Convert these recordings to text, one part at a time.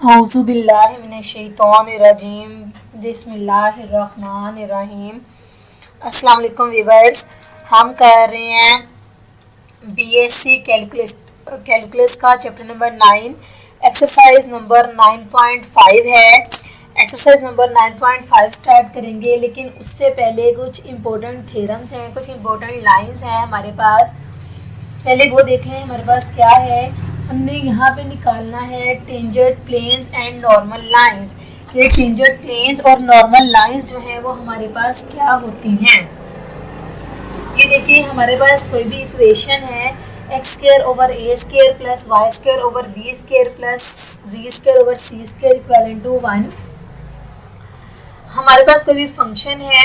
औज़ुबिल्लाहिमिनश्शैतानिर्रजीम बिस्मिल्लाहिर्रहमानिर्रहीम। अस्सलाम वालेकुम व्यूअर्स, हम कर रहे हैं बीएससी कैलकुलस का चैप्टर नंबर 9, एक्सरसाइज नंबर 9.5 है। एक्सरसाइज नंबर 9.5 स्टार्ट करेंगे, लेकिन उससे पहले कुछ इम्पोर्टेंट थ्योरम्स हैं, कुछ इम्पोर्टेंट लाइंस हैं हमारे पास। पहले वो देख लें हमारे पास क्या है। हमने यहाँ पे निकालना है tangent planes and normal lines. ये टेंजेंट प्लेन्स और नॉर्मल लाइंस जो है वो हमारे पास क्या होती हैं। ये देखिए हमारे पास कोई भी इक्वेशन है x square over A square plus Y square over B square plus ji square over C square equal to 1। हमारे पास कोई भी फंक्शन है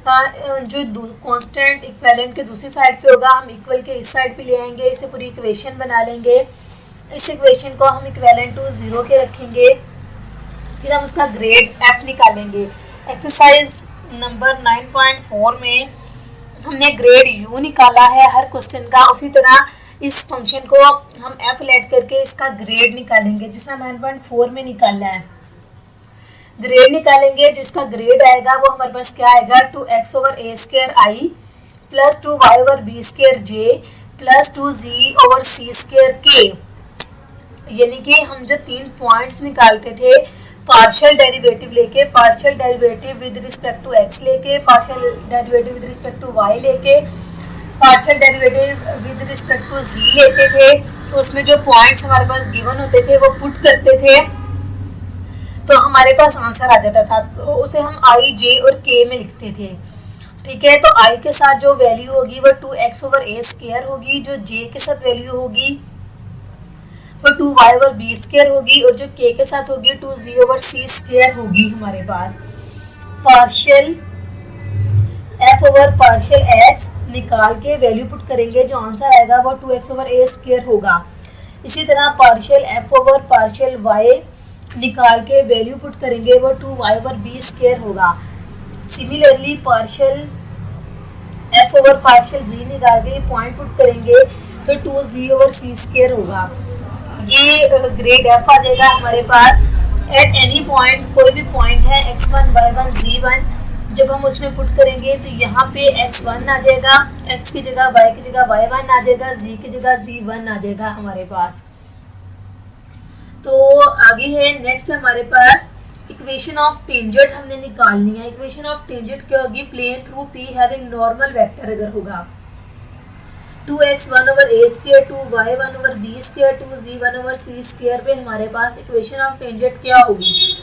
जो कांस्टेंट इक्विवेलेंट के दूसरी साइड पे होगा, हम इक्वल के इस साइड पे ले आएंगे, इसे पूरी इक्वेशन बना लेंगे। इस इक्वेशन को हम इक्विवेलेंट टू 0 के रखेंगे, फिर हम उसका ग्रेड f निकालेंगे। एक्सरसाइज नंबर 9.4 में हमने ग्रेड u निकाला है हर क्वेश्चन का, उसी तरह इस फंक्शन को हम f लेट करके इसका ग्रेड निकालेंगे, जिसका 9.4 में निकाला है। ग्रेड निकालेंगे, जिसका ग्रेड आएगा वो हमारे पास क्या आएगा, 2x over A square I plus 2y over B square J plus 2z over C square के। यानी कि हम जो 3 पॉइंट्स निकालते थे, पार्शियल डेरिवेटिव लेके, partial derivative with respect to x लेके, partial derivative with respect to y लेके, partial derivative with respect to z लेते थे, तो उसमें जो पॉइंट्स हमारे पास गिवन होते थे वो पुट करते थे तो हमारे पास आंसर आ जाता था। तो उसे हम i, j और k में लिखते थे। ठीक है, तो i के साथ जो वैल्यू होगी वो 2x ओवर ए स्क्वायर होगी, जो j के साथ वैल्यू होगी वो 2y ओवर बी स्क्वायर होगी, और जो k के साथ होगी 2z ओवर सी स्क्वायर होगी। हमारे पास partial f over partial x निकाल के वैल्यू पुट करेंगे, जो आंसर आएगा वो 2x ओवर ए स्क्वायर होगा। इसी तरह partial f over partial y निकाल के वैल्यू पुट करेंगे, वो 2y ओवर बी स्क्वायर होगा। Similarly partial f over partial z निकाल के पॉइंट पुट करेंगे तो 2z ओवर सी स्क्वायर होगा। ये ग्रेड f आ जाएगा हमारे पास। एट एनी पॉइंट, कोई भी पॉइंट है x1 y1 z1, जब हम उसमें पुट करेंगे तो यहाँ पे x1 आ जाएगा, x की जगह y की जगह y1 आ जाएगा, z की जगह z1 आ जाएगा हमारे पास। तो आगे है नेक्स्ट हमारे पास इक्वेशन ऑफ टेंजेंट हमने निकालनी है। इक्वेशन ऑफ टेंजेंट क्या होगी, plane through p having normal vector अगर होगा 2x1 ओवर ए square 2y1 over B square 2z1 over सी स्क्वायर पे हमारे पास इक्वेशन ऑफ टेंजेंट क्या होगी,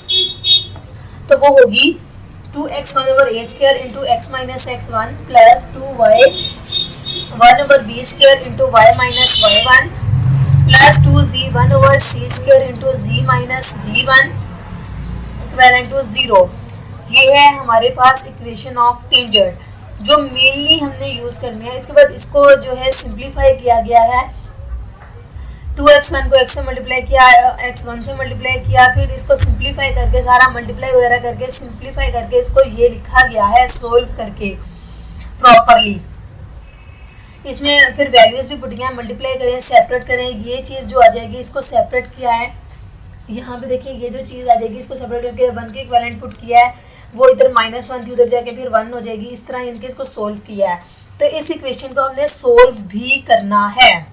तो वो होगी 2x1 over A square into x minus x1 plus 2y1 over B square into y minus y1 plus 2z1 over C square into z minus z1 equal to 0। ये है हमारे पास equation of tangent जो mainly हमने use करनी है। इसके बाद इसको जो है सिंप्लीफाई किया गया है। 2x1 को x से मल्टीप्लाई किया, x1 से मल्टीप्लाई किया, फिर इसको सिंप्लीफाई करके सारा मल्टीप्लाई वगैरह करके सिंप्लीफाई करके इसको ये लिखा गया है सोल्व करके प्रॉपरली। इसमें फिर वैल्यूज भी पुट किया, मल्टीप्लाई करें, सेपरेट करें, ये चीज़ जो आ जाएगी इसको सेपरेट किया है। यहाँ पे देखिए ये जो चीज़ आ जाएगी इसको सेपरेट करके 1 के इक्विवेलेंट पुट किया है, वो इधर -1 थी उधर जाके फिर 1 हो जाएगी। इस तरह इनके इसको सोल्व किया है। तो इस इक्वेशन को हमने सोल्व भी करना है।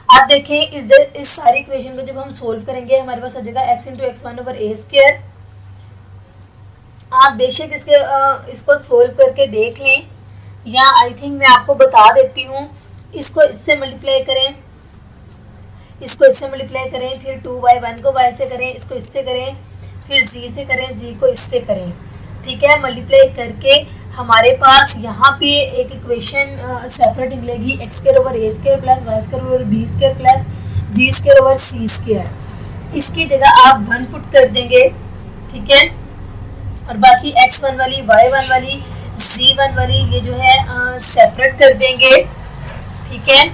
आप देखें इस सारी इक्वेशन को जब हम सोल्व करेंगे हमारे पास आ जाएगा x इंटू x1 ओवर ए स्क्वायर। आप बेशक इसको सोल्व करके देख लें, या आई थिंक मैं आपको बता देती हूँ। इसको इससे मल्टीप्लाई करें, इसको इससे मल्टीप्लाई करें, फिर 2y1 को y से करें, इसको इससे करें, फिर z से करें, z को इससे करें। ठीक है, मल्टीप्लाई करके हमारे पास यहाँ पे एक इक्वेशन सेपरेट निकलेगी x स्क्वायर ओवर ए square plus y square over B square plus z square over सी स्क्वायर। इसकी जगह आप 1 पुट कर देंगे। ठीक है, और बाकी x1 वाली y1 वाली z1 वाली ये जो है सेपरेट कर देंगे। ठीक है,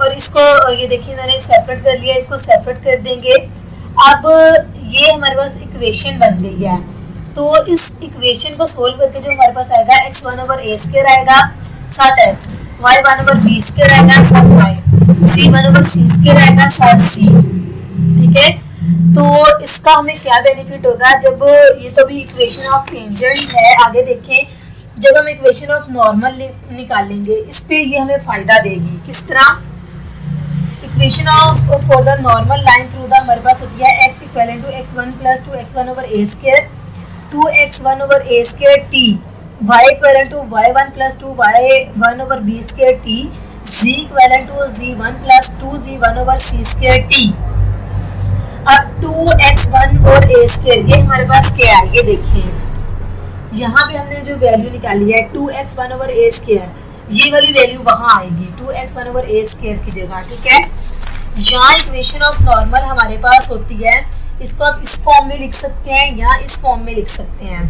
और इसको ये देखिए मैंने सेपरेट कर लिया, इसको सेपरेट कर देंगे। अब ये हमारे पास इक्वेशन बन गई है। तो इस इक्वेशन को सोल्व करके जो हमारे पास आएगा x1 ओवर ए स्क्वायर आएगा 7x, y1 over B square आएगा 7y, z1 ओवर सी स्क्वायर आएगा 7c। ठीक है, तो इसका हमें क्या बेनिफिट होगा, जब ये तो भी इक्वेशन ऑफ टेंजेंट है, आगे देखें जब हम इक्वेशन ऑफ नॉर्मल निकालेंगे इस पे ये हमें फायदा देगी। किस तरह? Equation of for the normal line through the हमारे पास होती है x equal to x1 plus 2x1 over a square 2x1 over a square t, y equal to y1 plus 2y1 over b square t, z equal to z1 plus 2z1 over c square t। अब 2x1 और a square ये हमारे पास क्या है, ये देखिए यहाँ पे हमने जो वैल्यू निकाली है 2x1 ओवर a स्क्वायर, ये वाली वैल्यू वहां आएगी 2x1 ओवर a स्क्वायर की जगह, ठीक है। यहाँ इक्वेशन ऑफ नॉर्मल हमारे पास होती है, इसको आप इस फॉर्म में लिख सकते हैं या इस फॉर्म में लिख सकते हैं,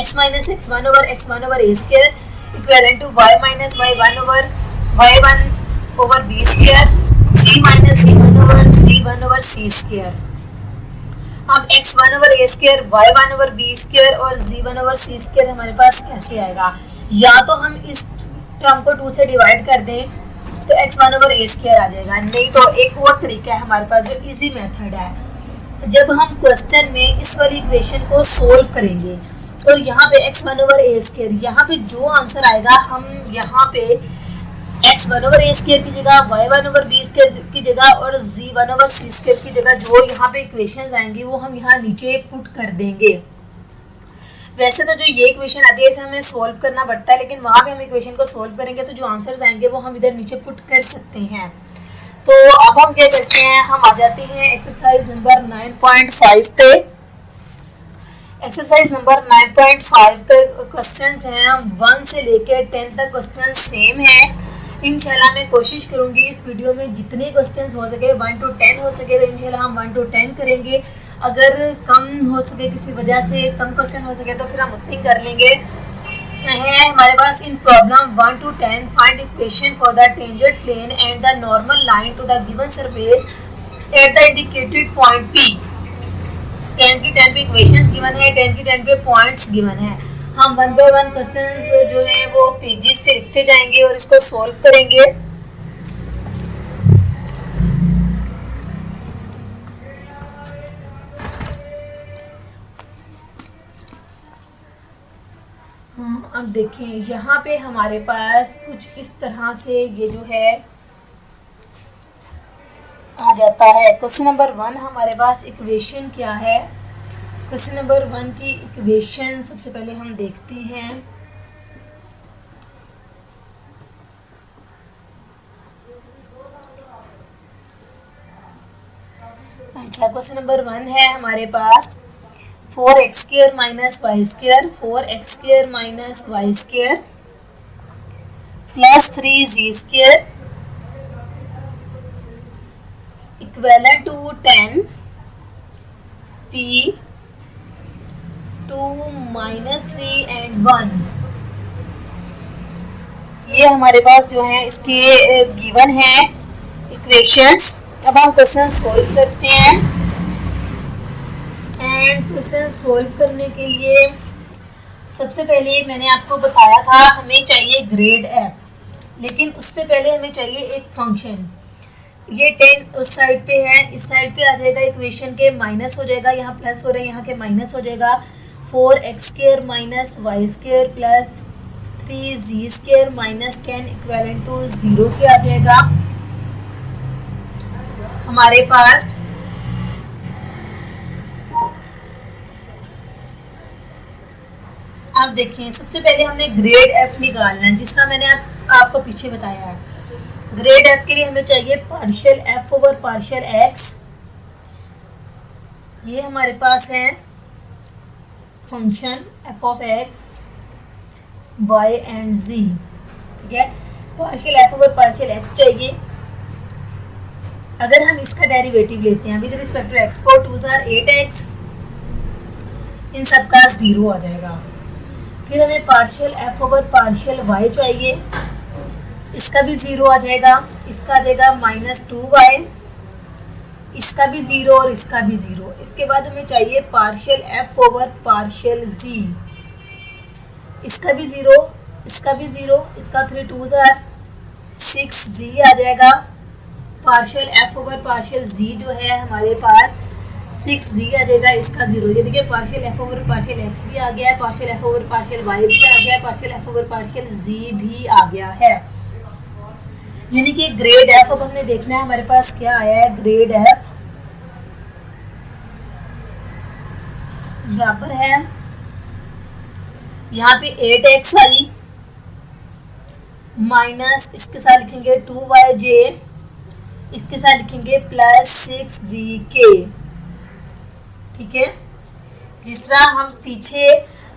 x minus x1 over a square equal to y minus y1 over b square, c minus c1 over c square. अब x1 over a square, y1 over b square और z1 ओवर c स्क्वायर हमारे पास कैसे आएगा? या तो हम इस term को 2 से डिवाइड कर दें तो x1 ओवर a स्क्वायर आ जाएगा, नहीं तो एक और तरीका है हमारे पास जो इजी मेथड है, जब हम क्वेश्चन में इस वाली इक्वेशन को सोल्व करेंगे और यहाँ पे x1 ओवर a स्क्वायर, यहाँ पे जो आंसर आएगा हम यहाँ पे x1 ओवर a स्क्वायर की जगह y1 ओवर b स्क्वायर की जगह और z1 ओवर c स्क्वायर की जगह जो यहाँ पे इक्वेशंस आएंगी वो हम यहाँ नीचे पुट कर देंगे। वैसे तो जो ये इक्वेशन आती है इसे हमें सोल्व करना पड़ता है, लेकिन वहाँ पे हम इक्वेशन को सोल्व करेंगे तो जो आंसर्स आएंगे वो हम इधर नीचे पुट कर सकते हैं। तो अब हम क्या करते हैं, हम आ जाते हैं एक्सरसाइज नंबर 9.5 पे। एक्सरसाइज नंबर 9.5 पे क्वेश्चंस हैं 1 से लेकर 10 तक क्वेश्चन सेम है। इंशाल्लाह मैं कोशिश करूंगी इस वीडियो में जितने क्वेश्चंस हो सके 1 to 10 हो सके तो इंशाल्लाह हम 1 to 10 करेंगे। अगर कम हो सके, किसी वजह से कम क्वेश्चन हो सके तो फिर हम उतनी कर लेंगे। है हमारे पास in problem 1 to 10 find equation for the tangent plane and the normal line to the given surface at the indicated point P। 10 की 10 पे इक्वेशंस गिवन है, 10 की 10 पे पॉइंट्स गिवन है। हम 1 by 1 क्वेश्चंस जो है वो पेजेस पे लिखते जाएंगे और इसको सॉल्व करेंगे। अब देखें यहाँ पे हमारे पास कुछ इस तरह से ये जो है आ जाता है। क्वेश्चन नंबर 1 हमारे पास इक्वेशन क्या है, क्वेश्चन नंबर 1 की इक्वेशन सबसे पहले हम देखते हैं। अच्छा, क्वेश्चन नंबर 1 है हमारे पास 4x square minus y square 4x square minus y square plus 3z square equal to 10 p 2 minus 3 and 1। ये हमारे पास जो है इसके गिवन है इक्वेशंस। अब हम क्वेश्चन सोल्व करते हैं एंड क्वेश्चन सोल्व करने के लिए सबसे पहले मैंने आपको बताया था हमें चाहिए ग्रेड f, लेकिन उससे पहले हमें चाहिए एक फंक्शन। ये 10 उस साइड पे है, इस साइड पे आ जाएगा इक्वेशन के माइनस हो जाएगा, यहाँ प्लस हो रहा है यहाँ के माइनस हो जाएगा। 4x square minus y square plus 3z square minus 10 equal to 0 पे आ जाएगा हमारे पास। आप देखिए सबसे पहले हमने ग्रेड f निकालना है, जिस तरह मैंने आपको पीछे बताया है। ग्रेड f के लिए हमें चाहिए partial f over partial x। ये हमारे पास है function f of x y and z, ठीक है। Partial f over partial x चाहिए। अगर हम इसका डेरिवेटिव लेते हैं with respect to x, 4 2 are 8x, इन सब का 0 आ जाएगा। फिर हमें partial f over partial y चाहिए, इसका भी 0 आ जाएगा, इसका आ जाएगा माइनस 2y, इसका भी 0 और इसका भी 0। इसके बाद हमें चाहिए partial f over partial z, इसका भी 0, इसका भी 0, इसका 3 2 are 6z आ जाएगा। पार्शियल एफ ओवर पार्शियल जी जो है हमारे पास 6g आ जाएगा, इसका 0। ये देखिए partial F over partial x भी आ गया है, partial F over partial y भी आ गया है, partial F over partial z भी आ गया है। यानी कि ग्रेड एफ अब हमें देखना है हमारे पास क्या आया है। ग्रेड एफ बराबर है यहाँ पे 8x आई माइनस इसके साथ लिखेंगे 2yj, इसके साथ लिखेंगे प्लस 6gk। ठीक है, जिस तरह हम पीछे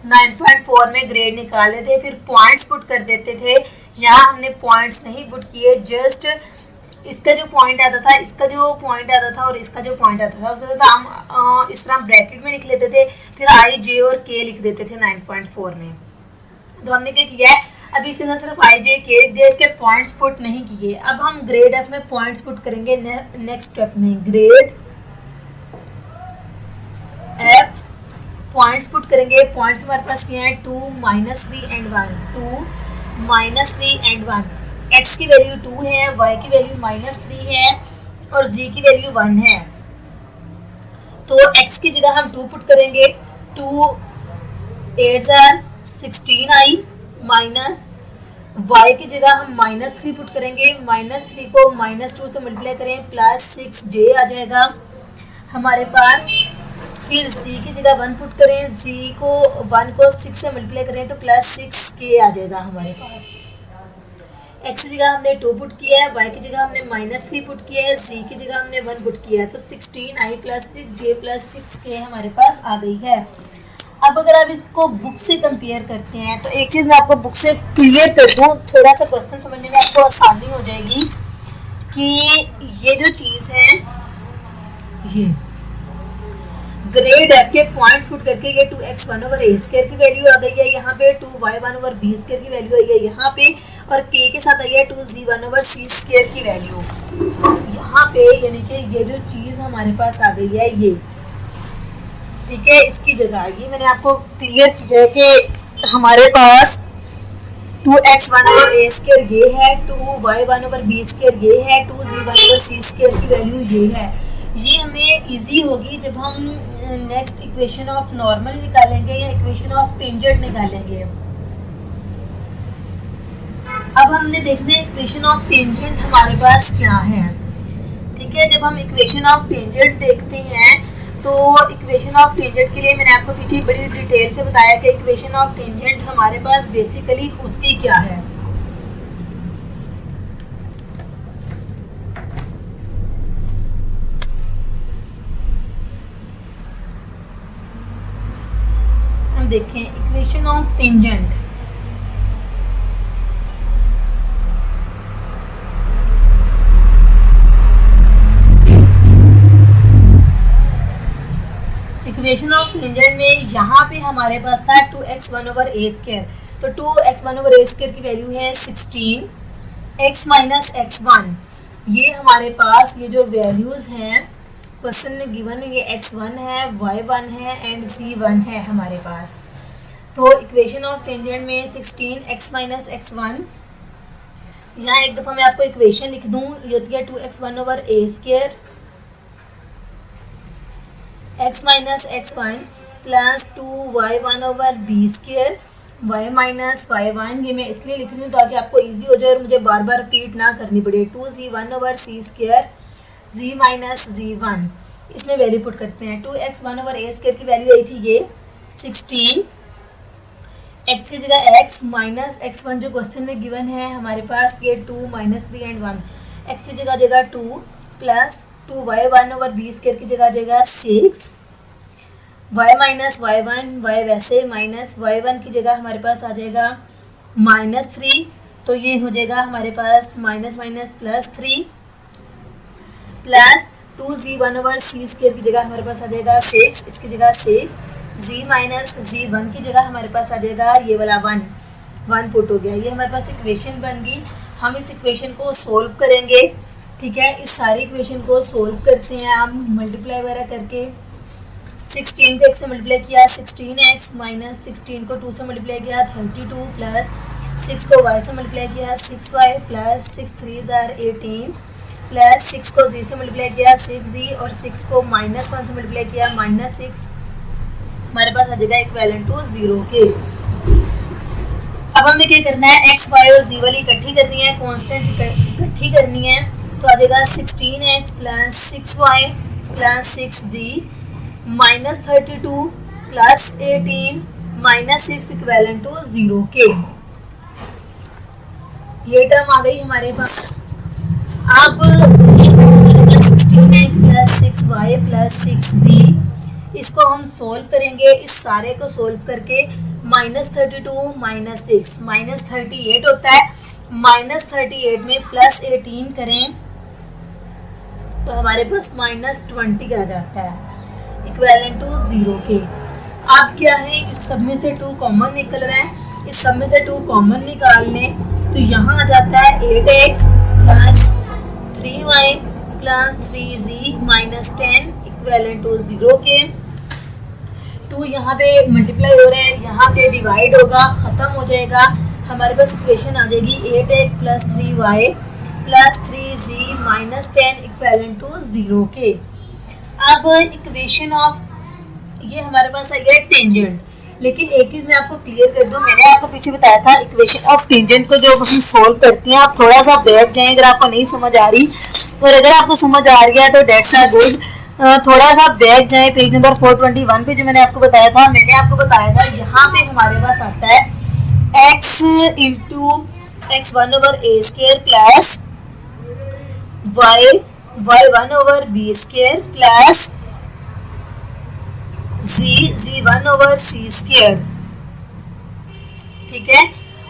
9.4 में ग्रेड निकाले थे फिर पॉइंट्स पुट कर देते थे, यहाँ हमने पॉइंट्स नहीं पुट किए, जस्ट इसका जो पॉइंट आता था, इसका जो पॉइंट आता था और इसका जो पॉइंट आता था उसके साथ हम इस तरह ब्रैकेट में लिख लेते थे, फिर आई जे और के लिख देते थे 9.4 में। तो हमने क्या किया है, अभी इसके अंदर सिर्फ आई जे के लिख दिया, इसके पॉइंट्स पुट नहीं किए। अब हम ग्रेड एफ में पॉइंट्स पुट करेंगे नेक्स्ट स्टेप में। ग्रेड एफ पॉइंट्स पुट करेंगे। पॉइंट्स हमारे पास क्या है 2 -3 एंड 1, 2 -3 एंड 1। x की वैल्यू 2 है, y की वैल्यू -3 है और z की वैल्यू 1 है। तो x की जगह हम 2 पुट करेंगे, 2 8 16 आई माइनस y की जगह हम -3 पुट करेंगे, -3 को -2 से मल्टीप्लाई करें प्लस 6j आ जाएगा हमारे पास। फिर z की जगह 1 पुट करें,1 को 6 से मल्टीप्लाई करें तो प्लस 6k आ जाएगा हमारे पास। x की जगह हमने 2 पुट किया है, y की जगह हमने -3 पुट किया है, z की जगह हमने 1 पुट किया है, तो 16i plus 6j plus 6k हमारे पास आ गई है। अब अगर आप इसको बुक से कंपेयर करते हैं तो एक चीज़ मैं आपको बुक से क्लियर कर दूं, थोड़ा सा क्वेश्चन समझने में आपको आसानी हो जाएगी कि ये जो चीज़ है ये ग्रेड एफ के पॉइंट्स पुट करके ये 2x1 ओवर ए स्क्वायर की वैल्यू आ गई है, यहाँ पे 2y1 ओवर बी स्क्वायर की वैल्यू आई है यहाँ पे, और k के साथ आई है 2z1 ओवर सी स्क्वायर की वैल्यू यहाँ पे। यानी कि ये जो चीज़ हमारे पास आ गई है ये, ठीक है, इसकी जगह ये मैंने आपको क्लियर किया है कि हमारे पास 2x1 ओवर ए स्क्वायर ये है, 2y1 ओवर बी स्क्वायर ये है, 2z1 ओवर सी स्क्वायर की वैल्यू ये है। ये हमें इजी होगी जब हम नेक्स्ट इक्वेशन ऑफ नॉर्मल निकालेंगे या इक्वेशन ऑफ टेंजेंट निकालेंगे। अब हमने देखना है इक्वेशन ऑफ टेंजेंट हमारे पास क्या है। ठीक है, जब हम इक्वेशन ऑफ टेंजेंट देखते हैं तो इक्वेशन ऑफ टेंजेंट के लिए मैंने आपको पीछे बड़ी डिटेल से बताया कि इक्वेशन ऑफ टेंजेंट हमारे पास बेसिकली होती क्या है। हम देखें equation of tangent, equation of tangent में यहाँ पे हमारे पास था 2x1 ओवर ए स्क्वायर, तो 2x1 ओवर ए स्क्वायर की वैल्यू है 16, x माइनस x1, ये हमारे पास ये जो वैल्यूज हैं क्वेश्चन में गिवन है, ये x1 है, y1 है एंड z1 है हमारे पास। तो इक्वेशन ऑफ टेंजेंट में 16 x माइनस x1, यहाँ एक दफ़ा मैं आपको इक्वेशन लिख दूँ, ये होती है 2x1 ओवर ए square x minus x1 plus 2y1 over B square y minus y1, ये मैं इसलिए लिख रही हूँ ताकि आपको इजी हो जाए और मुझे बार बार रिपीट ना करनी पड़े। 2z1 ओवर सी स्क्वायर z माइनस z1, इसमें वैल्यू पुट करते हैं। 2x1 ओवर ए स्क्वायर की वैल्यू आई थी ये 16, x की जगह x माइनस x1 जो क्वेश्चन में गिवन है हमारे पास ये 2 -3 एंड 1, x की जगह 2 plus 2y1 over B square की जगह 6, y माइनस y1, y वैसे माइनस y1 की जगह हमारे पास आ जाएगा -3, तो ये हो जाएगा हमारे पास minus minus plus 3 plus 2z1 over सी स्क्वायर की जगह हमारे पास आ जाएगा 6, इसकी जगह 6, z माइनस z1 की जगह हमारे पास आ जाएगा ये वाला 1 पुट हो गया। ये हमारे पास इक्वेशन बन गई। हम इस इक्वेशन को सोल्व करेंगे। ठीक है, इस सारी इक्वेशन को सोल्व करते हैं हम मल्टीप्लाई वगैरह करके। 16 को x से मल्टीप्लाई किया 16x माइनस 16 को 2 से मल्टीप्लाई किया 32 प्लस 6 को y से मल्टीप्लाई किया 6y प्लस 6 3 18 प्लस 6 को z से मल्टीप्लाई किया 6z और 6 को -1 से मल्टीप्लाई किया -6, हमारे पास आ जाएगा इक्विवेलेंट टू 0 के। अब हमें क्या करना है, x, y और z वाली इकट्ठी करनी है, कांस्टेंट इकट्ठी करनी है, तो आ जाएगा 16x plus 6y plus 6z -32 plus 18 -6 equivalent to 0 के। ये टर्म आ गई हमारे पास। अब 16x plus 6y plus 6z, इसको हम सोल्व करेंगे। इस सारे को सोल्व करके -32 -6 -38 होता है, -38 में प्लस 18 करें तो हमारे पास -20 आ जाता है इक्विवेलेंट टू 0 के। अब क्या है, इस सब में से 2 कॉमन निकल रहा है, इस सब में से 2 कॉमन निकाल लें तो यहाँ आ जाता है 8x plus 3y plus 3z -10 equivalent to 0 के। 2 यहाँ पे मल्टीप्लाई हो रहे हैं, यहाँ पे डिवाइड होगा, ख़त्म हो जाएगा, हमारे पास इक्वेशन आ जाएगी 8x plus 3y plus 3z -10 equivalent to 0 के। अब इक्वेशन ऑफ, ये हमारे पास आ गया टेंजेंट। लेकिन एक चीज़ मैं आपको क्लियर कर दूं, मैंने आपको पीछे बताया था इक्वेशन ऑफ टेंजेंट को जो हम सोल्व करते हैं, आप थोड़ा सा बैठ जाएं अगर आपको नहीं समझ आ रही, और अगर आपको समझ आ रही है तो डेट्स आर गुड। थोड़ा सा बैठ जाए पेज नंबर 421 पे, जो मैंने आपको बताया था। मैंने आपको बताया था यहाँ पे हमारे पास आता है x into x1 over a square plus y1 over b square plus z1 over c square, ठीक है।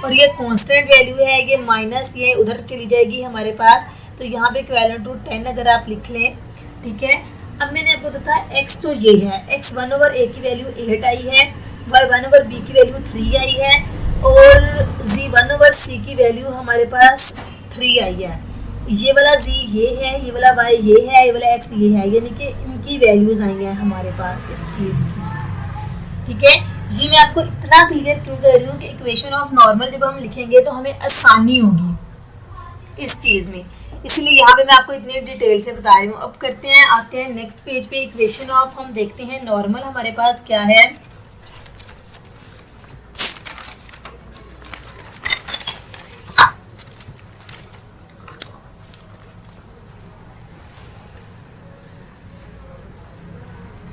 और ये कांस्टेंट वैल्यू है, ये माइनस ये उधर चली जाएगी हमारे पास, तो यहाँ पे इक्विवेलेंट टू 10 अगर आप लिख लें, ठीक है। अब मैंने आपको बताया x तो ये है, x1 ओवर a की वैल्यू 8 आई है, y1 ओवर b की वैल्यू 3 आई है, और z1 ओवर c की वैल्यू हमारे पास 3 आई है। ये वाला z ये है, ये वाला y ये है, ये वाला x ये है, यानी कि इनकी वैल्यूज आई हैं हमारे पास इस चीज़ की, ठीक है। ये मैं आपको इतना क्लियर क्यों कर रही हूँ कि इक्वेशन ऑफ नॉर्मल जब हम लिखेंगे तो हमें आसानी होगी इस चीज़ में, इसलिए यहाँ पे मैं आपको इतनी डिटेल से बता रही हूँ। अब करते हैं, आते हैं नेक्स्ट पेज पे, इक्वेशन ऑफ हम देखते हैं नॉर्मल हमारे पास क्या है।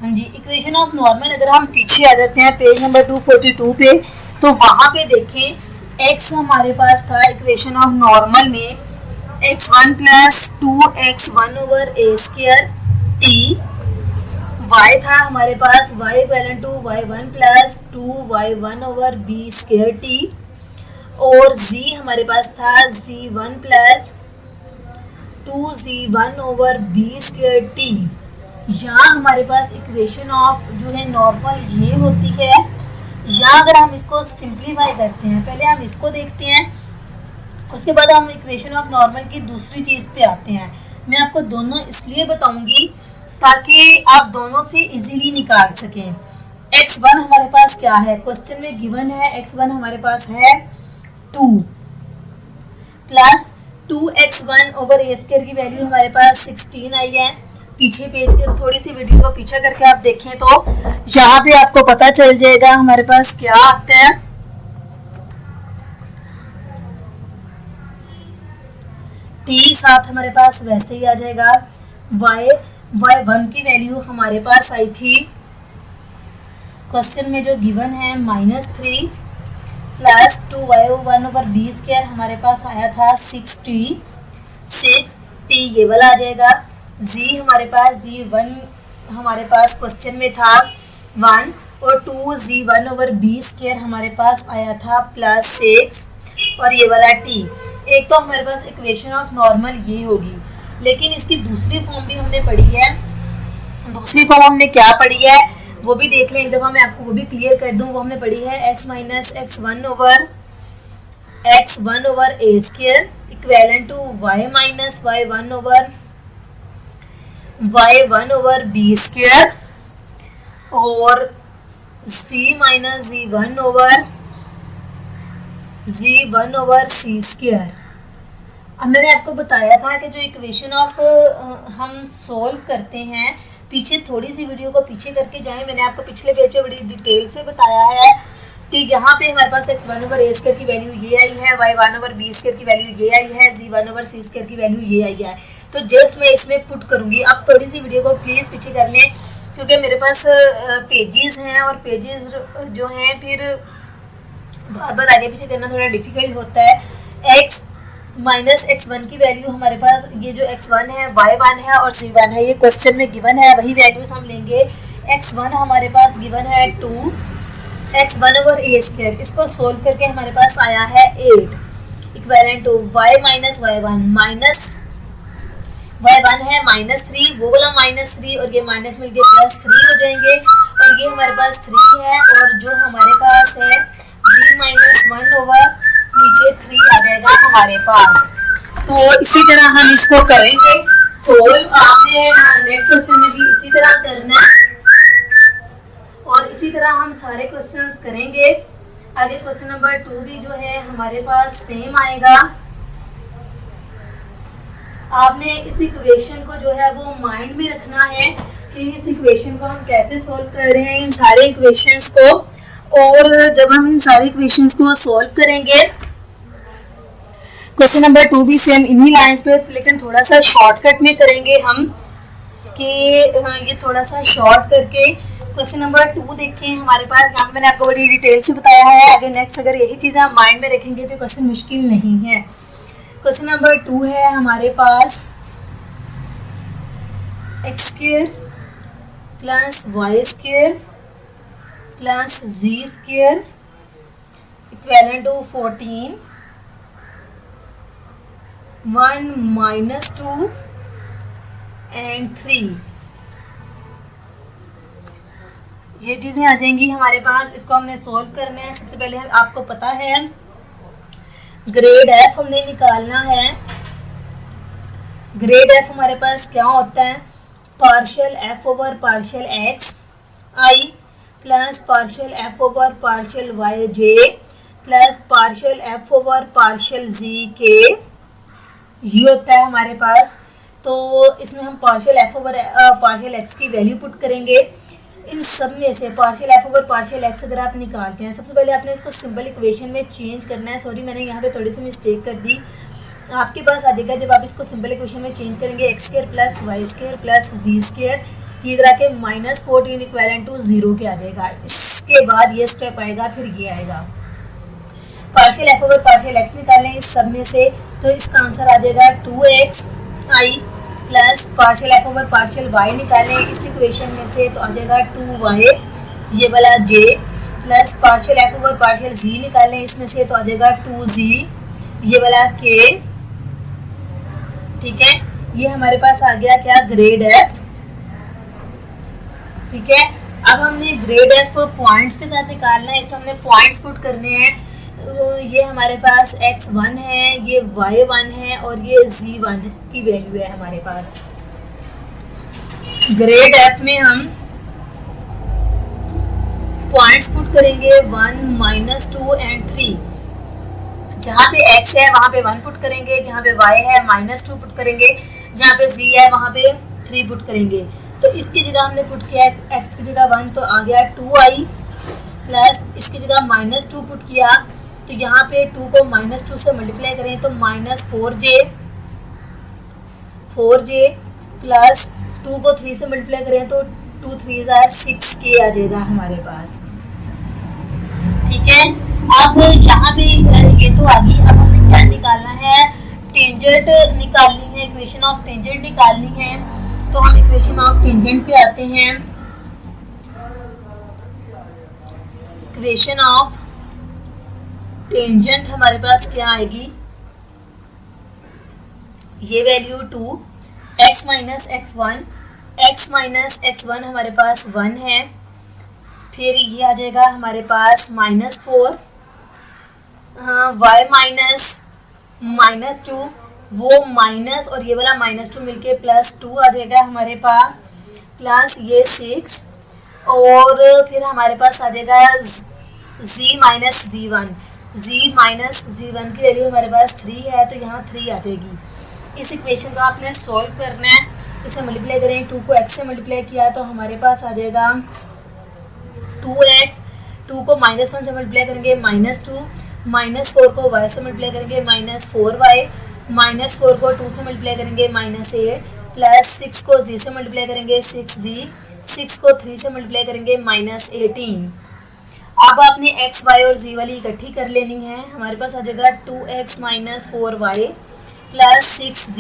हाँ जी, इक्वेशन ऑफ नॉर्मल अगर हम पीछे आ जाते हैं पेज नंबर 242 पे, तो वहाँ पे देखें x हमारे पास था इक्वेशन ऑफ नॉर्मल में x1 plus 2x1 over a square t, y था हमारे पास y equal to y1 plus 2y1 over b square t, और z हमारे पास था z1 plus 2z1 over b square t। यहाँ हमारे पास इक्वेशन ऑफ जो है नॉर्मल ये होती है। यहाँ अगर हम इसको सिंप्लीफाई करते हैं, पहले हम इसको देखते हैं, उसके बाद हम इक्वेशन ऑफ नॉर्मल की दूसरी चीज़ पे आते हैं। मैं आपको दोनों इसलिए बताऊंगी ताकि आप दोनों से इजीली निकाल सकें। x1 हमारे पास क्या है, क्वेश्चन में गिवन है, x1 हमारे पास है 2 plus 2x1 over a square की वैल्यू हमारे पास 16 आई है। पीछे पेज के थोड़ी सी वीडियो को पीछे करके आप देखें तो यहाँ पे आपको पता चल जाएगा हमारे पास क्या आता है। t साथ हमारे पास वैसे ही आ जाएगा। y1 की वैल्यू हमारे पास आई थी क्वेश्चन में जो गिवन है -3 plus 2y1 over b square हमारे पास आया था 6t ये वाला आ जाएगा। z हमारे पास z1 हमारे पास क्वेश्चन में था 1 और 2z1 ओवर b स्क्वायर हमारे पास आया था +6 और ये वाला t। एक तो हमारे पास इक्वेशन ऑफ नॉर्मल ये होगी, लेकिन इसकी दूसरी फॉर्म भी हमने पढ़ी है। दूसरी फॉर्म हमने क्या पढ़ी है वो भी देख लें एक दफ़ा, मैं आपको वो भी क्लियर कर दूं। वो हमने पढ़ी है x minus x1 over a square equivalent to y minus y1 over b square और c minus z1 over c square. अब मैंने आपको बताया था कि जो इक्वेशन ऑफ हम सोल्व करते हैं, पीछे थोड़ी सी वीडियो को पीछे करके जाएं, मैंने आपको पिछले पेज पे बड़ी डिटेल से बताया है कि यहाँ पे हमारे पास x1 ओवर a स्क्वायर की वैल्यू ये आई है, y1 ओवर b स्क्वायर की वैल्यू ये आई है, z1 ओवर c स्क्वायर की वैल्यू ये आई है। तो जस्ट मैं इसमें पुट करूँगी। अब थोड़ी सी वीडियो को प्लीज़ पीछे कर लें, क्योंकि मेरे पास पेजेस हैं और पेजेस जो हैं फिर बार बार आगे पीछे करना थोड़ा डिफिकल्ट होता है। x माइनस x1 की वैल्यू हमारे पास, ये जो x1 है, y1 है और z1 है, ये क्वेश्चन में गिवन है, वही वैल्यूज हम लेंगे। x1 हमारे पास गिवन है 2 x1 ओवर a स्क्वायर, इसको सोल्व करके हमारे पास आया है 8 equal to y minus y1 minus y1 है -3, वो वाला -3 और ये माइनस मिलके +3 हो जाएंगे और ये हमारे पास 3 है और जो हमारे पास है b माइनस 1 ओवर नीचे 3 आ जाएगा हमारे पास। तो इसी तरह हम इसको करेंगे सोल्व। आपने नेक्स्ट क्वेश्चन में भी इसी तरह करना है और इसी तरह हम सारे क्वेश्चंस करेंगे। आगे क्वेश्चन नंबर 2 भी जो है हमारे पास सेम आएगा। आपने इस इक्वेशन को जो है वो माइंड में रखना है कि इस इक्वेशन को हम कैसे सोल्व कर रहे हैं, इन सारे इक्वेशंस को। और जब हम इन सारे इक्वेशंस को सोल्व करेंगे, क्वेश्चन नंबर 2 भी सेम इन्हीं लाइंस पे, लेकिन थोड़ा सा शॉर्टकट में करेंगे हम कि ये थोड़ा सा शॉर्ट करके क्वेश्चन नंबर 2 देखें। हमारे पास यहाँ पे मैंने आपको बड़ी डिटेल से बताया है। आगे नेक्स्ट अगर यही चीज़ें आप माइंड में रखेंगे तो क्वेश्चन मुश्किल नहीं है। क्वेश्चन नंबर 2 है हमारे पास X square plus Y square plus ji square equal to 14 1 minus 2 and 3, ये चीज़ें आ जाएंगी हमारे पास। इसको हमने सोल्व करना है। सबसे पहले आपको पता है ग्रेड एफ हमने निकालना है। ग्रेड एफ हमारे पास क्या होता है, partial F over partial X I plus partial F over partial Y J plus partial F over partial Z के, ये होता है हमारे पास। तो इसमें हम partial F over partial X की वैल्यू पुट करेंगे। इन सब में से partial F over partial X अगर आप निकालते हैं, सबसे पहले आपने इसको सिंपल इक्वेशन में चेंज करना है। सॉरी, मैंने यहाँ पे थोड़ी सी मिस्टेक कर दी। आपके पास आ जाएगा जब आप इसको सिंपल इक्वेशन में चेंज करेंगे, X square plus Y square plus जी स्क्वायर, ये इधर आके -14 इक्वल टू 0 के आ जाएगा। इसके बाद ये स्टेप आएगा, फिर ये आएगा। Partial F over partial x निकालें इस सब में से, तो इसका आंसर आ जाएगा 2x I plus partial F over partial Y निकालें इस इक्वेशन में से, तो आ जाएगा 2y ये वाला j plus partial F over partial z निकालें इसमें से, तो आ जाएगा 2z ये वाला k। ठीक है, ये हमारे पास आ गया क्या, ग्रेड एफ। ठीक है, अब हमने ग्रेड एफ पॉइंट्स के साथ निकालना है। इसमें हमने पॉइंट्स पुट करने हैं। ये हमारे पास x1 है, ये y1 है और ये z1 की वैल्यू है हमारे पास। ग्रेड एफ में हम पॉइंट्स पुट करेंगे 1 -2 एंड 3। जहाँ पे x है वहाँ पे 1 पुट करेंगे, जहाँ पे y है -2 पुट करेंगे, जहाँ पे z है वहाँ पे 3 पुट करेंगे। तो इसकी जगह हमने पुट किया है x की जगह 1, तो आ गया 2i प्लस इसकी जगह -2 पुट किया, तो यहाँ पे 2 को -2 से मल्टीप्लाई करें तो -4j प्लस 2 को 3 से मल्टीप्लाई करें तो 2 3 6k आ जाएगा हमारे पास। ठीक है, अब यहाँ पे ये तो आ गई। अब हमें क्या निकालना है, टेंजेंट निकालनी है, इक्वेशन ऑफ टेंजेंट निकालनी है। तो हम इक्वेशन ऑफ टेंजेंट पे आते हैं। इक्वेशन ऑफ टेंजेंट हमारे पास क्या आएगी, ये वैल्यू 2 x माइनस x1 हमारे पास 1 है, फिर ये आ जाएगा हमारे पास -4 y माइनस -2, वो माइनस और ये वाला -2 मिलके +2 आ जाएगा हमारे पास, प्लस ये 6 और फिर हमारे पास आ जाएगा z minus z1। z minus z1 की वैल्यू हमारे पास 3 है, तो यहाँ 3 आ जाएगी। इस इक्वेशन को आपने सॉल्व करना है। इसे मल्टीप्लाई करें, 2 को x से मल्टीप्लाई किया तो हमारे पास आ जाएगा 2x, 2 को -1 से मल्टीप्लाई करेंगे -2, -4 को y से मल्टीप्लाई करेंगे -4y, -4 को 2 से मल्टीप्लाई करेंगे -8, प्लस 6 को z से मल्टीप्लाई करेंगे 6z, 6 को 3 से मल्टीप्लाई करेंगे -18। अब आपने x, y और z वाली इकट्ठी कर लेनी है। हमारे पास आ जाएगा 2x - 4y प्लस 6z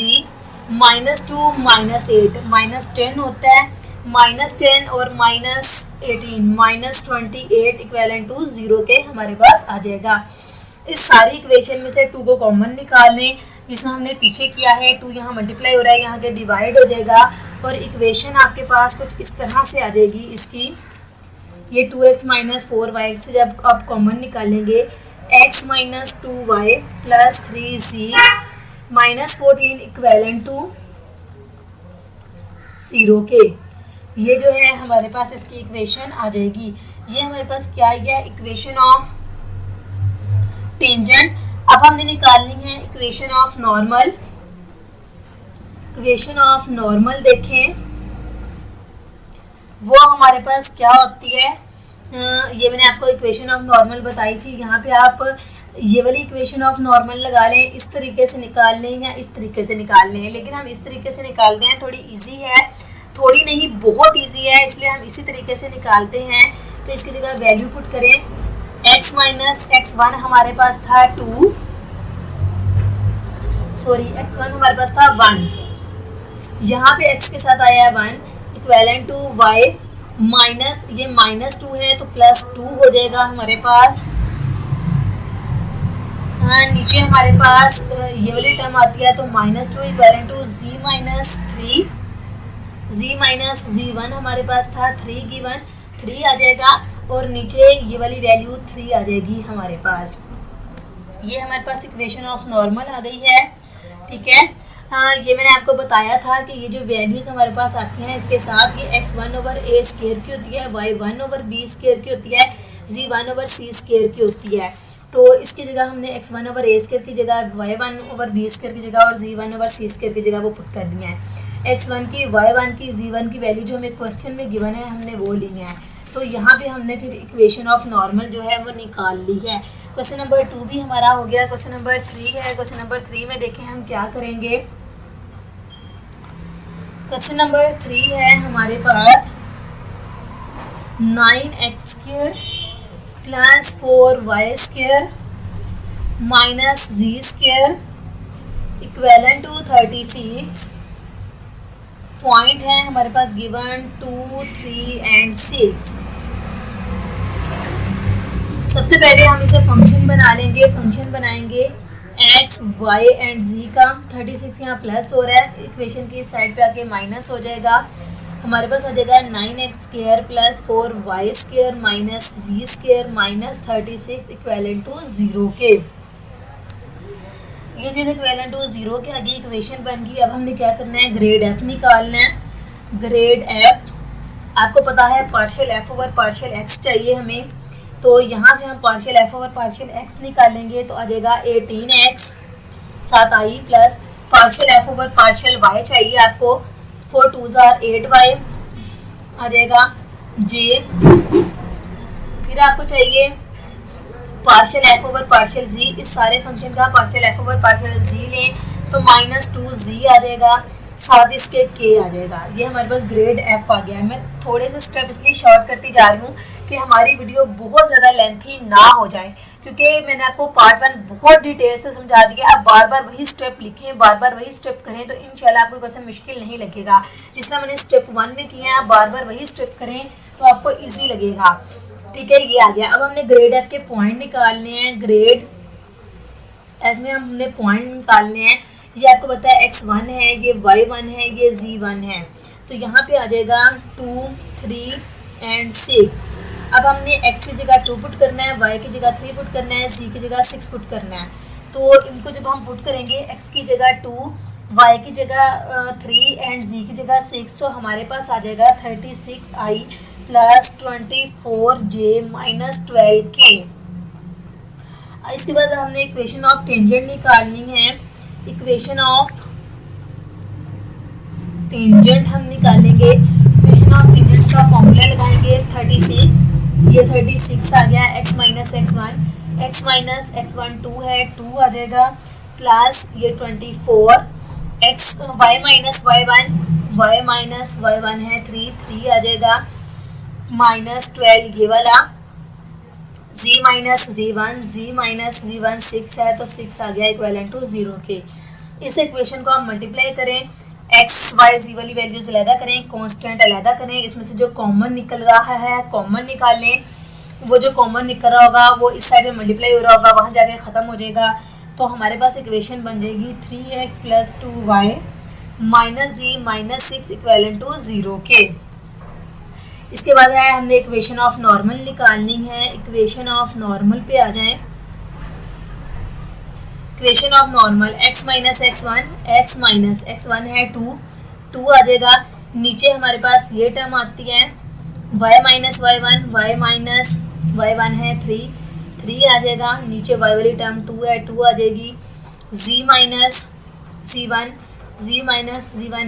-2 -8 -10 होता है, -10 और -18 -28 इक्वल टू 0 के हमारे पास आ जाएगा। इस सारी इक्वेशन में से 2 को कॉमन निकाल लें, जिसमें हमने पीछे किया है 2 यहाँ मल्टीप्लाई हो रहा है, यहाँ के डिवाइड हो जाएगा और इक्वेशन आपके पास कुछ इस तरह से आ जाएगी इसकी। ये 2x - 4y से जब आप कॉमन निकालेंगे, x - 2y plus 3z -14 equal to 0 के, ये जो है हमारे पास इसकी इक्वेशन आ जाएगी। ये हमारे पास क्या आ गया, इक्वेशन ऑफ टेंजेंट। अब हमने निकालनी है equation of normal. Equation of normal देखें, वो हमारे पास क्या होती है। ये मैंने आपको इक्वेशन ऑफ नॉर्मल बताई थी। यहाँ पे आप ये वाली इक्वेशन ऑफ नॉर्मल लगा लें, इस तरीके से निकाल लें या इस तरीके से निकाल लें, लेकिन हम इस तरीके से निकालते हैं, थोड़ी इजी है, थोड़ी नहीं बहुत इजी है, इसलिए हम इसी तरीके से निकालते हैं। तो इसकी जगह वैल्यू पुट करें, x - x1 हमारे पास था 2, सॉरी x1 हमारे पास था 1, यहाँ पे x के साथ आया है 1 इक्वल टू y माइनस, ये -2 है तो +2 हो जाएगा हमारे पास। हाँ, नीचे हमारे पास ये वाली टर्म आती है तो -2 इक्वल टू z - z1 हमारे पास था 3 गिवन, 3 आ जाएगा और नीचे ये वाली वैल्यू 3 आ जाएगी हमारे पास। ये हमारे पास इक्वेशन ऑफ नॉर्मल आ गई है, ठीक है। हाँ, ये मैंने आपको बताया था कि ये जो वैल्यूज हमारे पास आती हैं, इसके साथ ये x1/a² की होती है, y1/b² की होती है, z1/c² की होती है। तो इसकी जगह हमने x1/a² की जगह y1/b² की जगह और z1/c² की जगह वो पुट कर दिया है। x1 की, y1 की, z1 की वैल्यू जो हमें क्वेश्चन में गिवन है हमने वो ली है। तो यहाँ पे हमने फिर इक्वेशन ऑफ नॉर्मल जो है वो निकाल ली है। क्वेश्चन नंबर 2 भी हमारा हो गया। क्वेश्चन नंबर 3 है। क्वेश्चन नंबर 3 में देखें हम क्या करेंगे। क्वेश्चन नंबर 3 है हमारे पास 9x² plus 4y² minus z² equal to 36 point है हमारे पास गिवन 2, 3 एंड 6। सबसे पहले हम इसे फंक्शन बना लेंगे। फंक्शन बनाएंगे x, y एंड z का। 36 यहाँ प्लस हो रहा है, इक्वेशन की साइड पे आके माइनस हो जाएगा। हमारे पास आ जाएगा 9x² plus 4y² minus z² minus 36 equal to 0 के। ये चीज़ इक्वल टू 0 के आगे इक्वेशन बन गई। अब हमने क्या करना है, ग्रेड f निकालना है। ग्रेड f आपको पता है partial f over partial x चाहिए हमें, तो यहाँ से हम partial f over partial x निकालेंगे तो आ जाएगा 18x साथ i plus partial f over partial y चाहिए आपको, 4 2s are 8y आ जाएगा j। फिर आपको चाहिए partial f over partial z। इस सारे फंक्शन का partial f over partial z लें तो -2z आ जाएगा, साथ इसके k आ जाएगा। ये हमारे पास ग्रेड f आ गया है। मैं थोड़े से स्टेप इसलिए शॉर्ट करती जा रही हूँ कि हमारी वीडियो बहुत ज़्यादा लेंथी ना हो जाए, क्योंकि मैंने आपको पार्ट 1 बहुत डिटेल से समझा दिया। आप बार बार वही स्टेप लिखें, बार बार वही स्टेप करें तो इंशाल्लाह आपको क्वेश्चन मुश्किल नहीं लगेगा। जिस तरह मैंने स्टेप 1 में किया है, आप बार बार वही स्टेप करें तो आपको ईजी लगेगा, ठीक है। ये आ गया। अब हमने ग्रेड f के पॉइंट निकालने हैं। ग्रेड f में हमने पॉइंट निकालने हैं। ये आपको पता है x1 है, ये y1 है, ये z1 है, तो यहाँ पे आ जाएगा 2, 3 एंड 6। अब हमने x की जगह 2 पुट करना है, y की जगह 3 पुट करना है, z की जगह 6 पुट करना है। तो इनको जब हम पुट करेंगे x की जगह 2, y की जगह 3 एंड z की जगह 6, तो हमारे पास आ जाएगा 36i plus 24j minus 12k। इसके बाद हमने इक्वेशन ऑफ टेंजेंट निकालनी है। इक्वेशन ऑफ टेंजेंट हम निकालेंगे। इक्वेशन ऑफ टेंजेंट का फॉर्मूला लगाएंगे 36, ये 36 आ गया, x माइनस x1 2 है, 2 आ जाएगा, प्लस ये 24 x y माइनस y1 है 3 आ जाएगा, माइनस 12 ये वाला, z माइनस z1 6 है तो 6 आ गया इक्विवेलेंट टू 0 के। इस इक्वेशन को हम मल्टीप्लाई करें, x y z वाली वैल्यूज अलहदा करें, कांस्टेंट अलहदा करें, इसमें से जो कॉमन निकल रहा है कॉमन निकाल लें। वो जो कॉमन निकल रहा होगा वो इस साइड में मल्टीप्लाई हो रहा होगा, वहाँ जाके ख़त्म हो जाएगा। तो हमारे पास इक्वेशन बन जाएगी 3x plus 2y minus z minus 6 equivalent to 0 के। इसके बाद है हमने इक्वेशन ऑफ नॉर्मल निकालनी है। इक्वेशन ऑफ नॉर्मल पे आ जाएं। Equation of normal x minus x1 है 2 आ जाएगा, नीचे हमारे पास ये टर्म आती है y माइनस y1 है 3 आ जाएगा, नीचे y वाली टर्म 2 है 2 आ जाएगी, z माइनस z1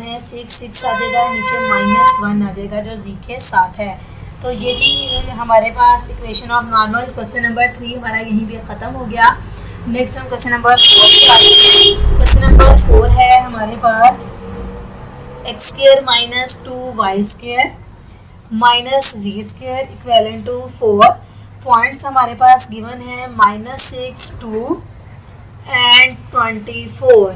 है 6 आ जाएगा, नीचे -1 आ जाएगा जो z के साथ है। तो ये थी हमारे पास equation of normal. Question number 3 हमारा यहीं पे ख़त्म हो गया। नेक्स्ट हम क्वेश्चन नंबर 4। क्वेश्चन नंबर 4 है हमारे पास x² minus 2y² minus z² equivalent to 4। Points हमारे पास गिवन है -6, 2 एंड 24।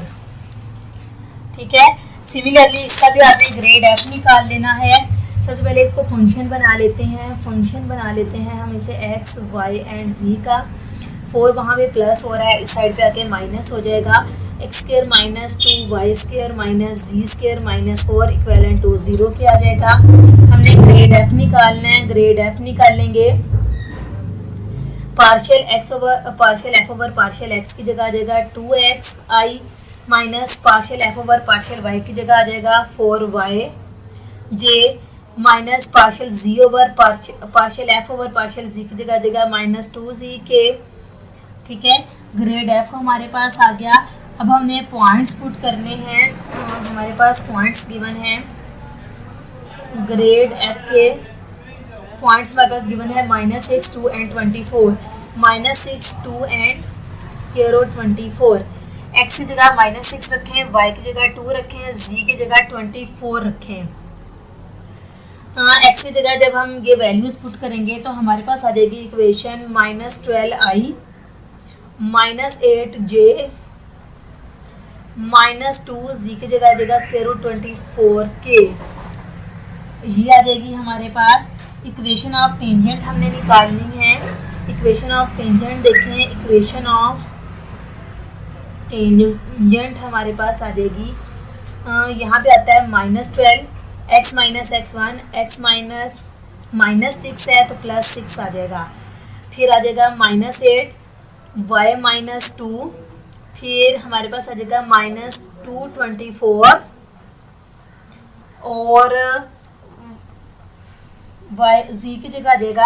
ठीक है, सिमिलरली इसका भी आपने ग्रेड f निकाल लेना है। सबसे पहले इसको फंक्शन बना लेते हैं हम इसे x, y एंड z का। 4 वहाँ पे प्लस हो रहा है, इस साइड पे आके माइनस हो जाएगा, x² minus 2y² minus z² minus 4 equivalent to 0 के आ जाएगा। हमने ग्रेड f निकालना है, ग्रेड f निकाल लेंगे। Partial f over partial x की जगह आ जाएगा 2xi minus partial f over partial y की जगह आ जाएगा 4y j minus partial z over partial f over partial z की जगह आ जाएगा -2z के। ठीक है, ग्रेड f हमारे पास आ गया। अब हमने पॉइंट्स पुट करने हैं, हमारे पास पॉइंट्स गिवन हैं। ग्रेड f के पॉइंट्स हमारे पास गिवन है -6, 2 and 24। -6, 2 and square root 24। x की जगह -6 रखें, y की जगह 2 रखें, z की जगह 24 रखें। x की जगह जब हम ये वैल्यूज पुट करेंगे तो हमारे पास आ जाएगी इक्वेशन -12i -8j -2z की जगह आ जाएगा स्क्वायर रूट 24 के। ये आ जाएगी हमारे पास। इक्वेशन ऑफ टेंजेंट हमने निकालनी है। इक्वेशन ऑफ टेंजेंट देखें, इक्वेशन ऑफ टेंजेंट हमारे पास आ जाएगी, यहाँ पे आता है -12 x minus x1 x minus -6 है तो +6 आ जाएगा, फिर आ जाएगा -8 y माइनस 2, फिर हमारे पास आ जाएगा -224 और y z की जगह आ जाएगा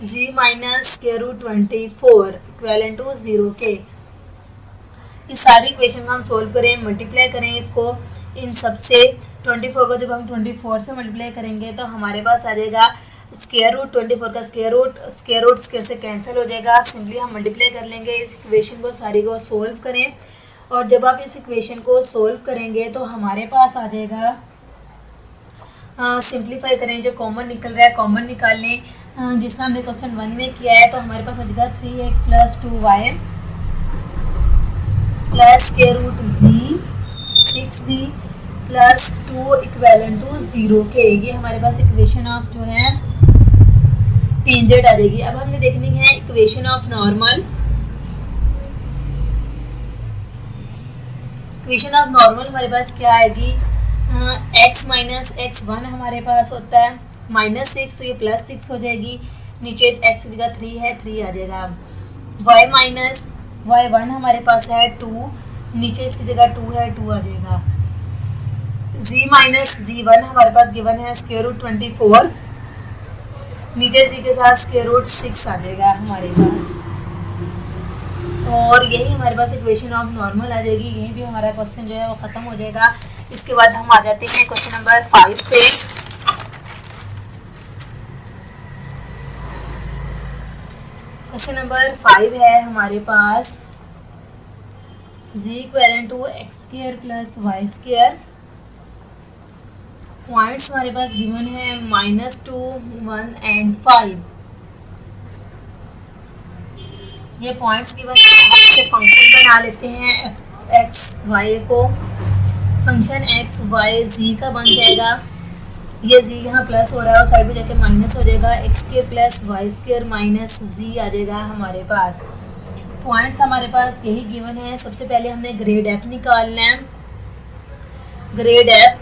z minus square root 24 equivalent to 0 के। इस सारी इक्वेशन को हम सोल्व करें, मल्टीप्लाई करें इसको इन सब से। 24 को जब हम 24 से मल्टीप्लाई करेंगे तो हमारे पास आ जाएगा स्क्वायर रूट 24 का स्क्वायर रूट से कैंसिल हो जाएगा। सिंपली हम मल्टीप्लाई कर लेंगे इस इक्वेशन को, सारी को सोल्व करें। और जब आप इस इक्वेशन को सोल्व करेंगे तो हमारे पास आ जाएगा, सिंप्लीफाई करें, जो कॉमन निकल रहा है कॉमन निकाल लें। जिस हमने क्वेश्चन 1 में किया है तो हमारे पास आ जाएगा 3x plus 2y plus square root z 6z plus 2 equivalent to 0 के। ये हमारे पास इक्वेशन ऑफ जो है टेंजेंट आ जाएगी। अब हमने देखनी है equation of normal. Equation of normal हमारे पास क्या आएगी, x माइनस x1 हमारे पास होता है -6 तो ये +6 हो जाएगी, नीचे x की जगह 3 है 3 आ जाएगा। y माइनस y1 हमारे पास है 2, नीचे इसकी जगह 2 है 2 आ जाएगा। z माइनस z1 हमारे पास गिवन है स्क्वायर रूट 24, नीचे z के साथ स्क्वायर रूट 6 आ जाएगा हमारे पास। और यही हमारे पास इक्वेशन ऑफ नॉर्मल आ जाएगी। यहीं भी हमारा क्वेश्चन जो है वो ख़त्म हो जाएगा। इसके बाद हम आ जाते हैं क्वेश्चन नंबर 5 पे। क्वेश्चन नंबर 5 है हमारे पास z equal to x square plus Y square. Points हमारे पास गिवन है -2, 1 एंड 5। ये पॉइंट्स गिवन है, हम इसे फंक्शन बना लेते हैं एक्स वाई को। फंक्शन एक्स वाई जी का बन जाएगा। ये जी यहाँ प्लस हो रहा है और साइड में जाके माइनस हो जाएगा। X square plus Y square minus Z आ जाएगा हमारे पास। पॉइंट्स हमारे पास यही गिवन है। सबसे पहले हमने ग्रेड एफ निकालना है। ग्रेड एफ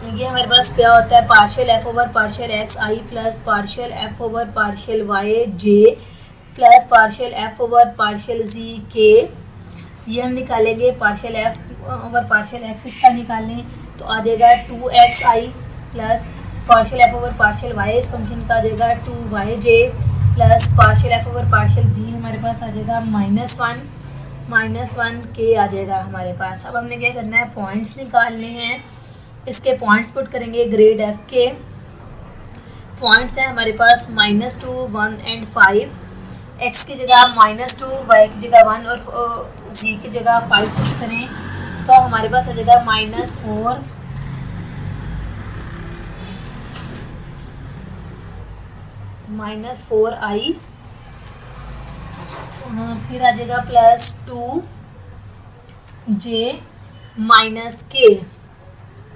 ये हमारे पास क्या होता है, partial F over partial X I plus partial F over partial Y J plus partial F over partial Z के। ये हम निकालेंगे partial F over partial X इसका निकालें तो आ जाएगा 2x I plus partial F over partial Y इस फंक्शन का आ जाएगा 2yj plus partial F over partial Z हमारे पास आ जाएगा -1 के आ जाएगा हमारे पास। अब हमने क्या करना है, पॉइंट्स निकालने हैं। इसके पॉइंट्स पुट करेंगे ग्रेड एफ के। पॉइंट्स हैं हमारे पास -2, 1 एंड 5। x की जगह -2, y की जगह 1 और z की जगह 5 पुट करें तो हमारे पास आ जाएगा -4i, फिर आ जाएगा +2j -k।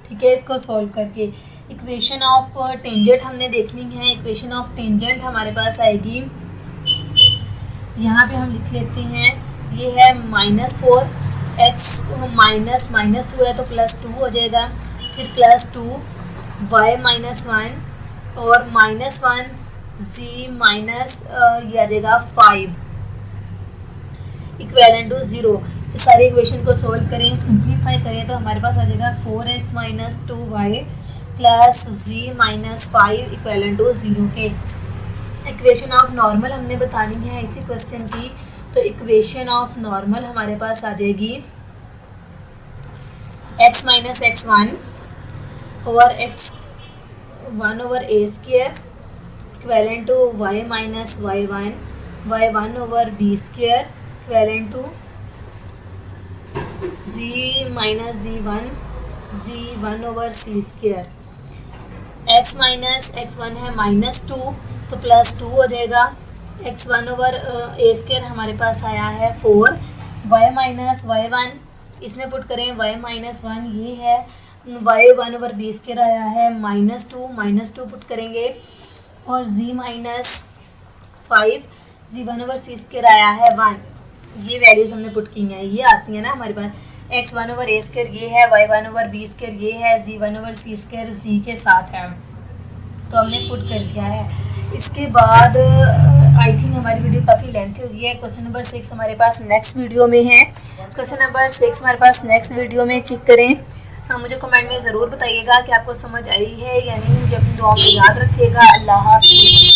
ठीक है, इसको सॉल्व करके इक्वेशन ऑफ टेंजेंट हमने देखनी है। इक्वेशन ऑफ टेंजेंट हमारे पास आएगी, यहाँ पे हम लिख लेते हैं, ये है -4 x -2 है तो +2 हो जाएगा, फिर +2 y -1 और -1 z माइनस ये आ जाएगा 5 इक्वेलेंट टू 0। इस सारी इक्वेशन को सोल्व करें, सिंप्लीफाई करें तो हमारे पास आ जाएगा 4x - 2y plus z -5 equivalent to 0 के। इक्वेशन ऑफ नॉर्मल हमने बतानी है इसी क्वेश्चन की, तो इक्वेशन ऑफ नॉर्मल हमारे पास आ जाएगी x - x1 over x1 over a square equivalent to y - y1 y1 over b square equivalent to z - z1 z1 over c square. x - x1 है -2 तो +2 हो जाएगा। x1 ओवर a स्क्वायर हमारे पास आया है 4, y - y1 इसमें put करें y -1 ये है, y1 ओवर b स्क्वायर आया है -2 पुट करेंगे और z -5 z1 over c square आया है 1। ये वैल्यूज हमने पुट की हैं, ये आती है ना हमारे पास। x1 ओवर a स्क्वायर ये है, y1 ओवर b स्क्वायर ये है, z1 over c square z के साथ है, तो हमने पुट कर दिया है। इसके बाद आई थिंक हमारी वीडियो काफ़ी लेंथी हो गई है। क्वेश्चन नंबर 6 हमारे पास नेक्स्ट वीडियो में है। क्वेश्चन नंबर 6 हमारे पास नेक्स्ट वीडियो में चेक करें। मुझे कमेंट में ज़रूर बताइएगा कि आपको समझ आई है या नहीं। मुझे अपनी दुआओं में याद रखिएगा। अल्लाह हाफ़िज़।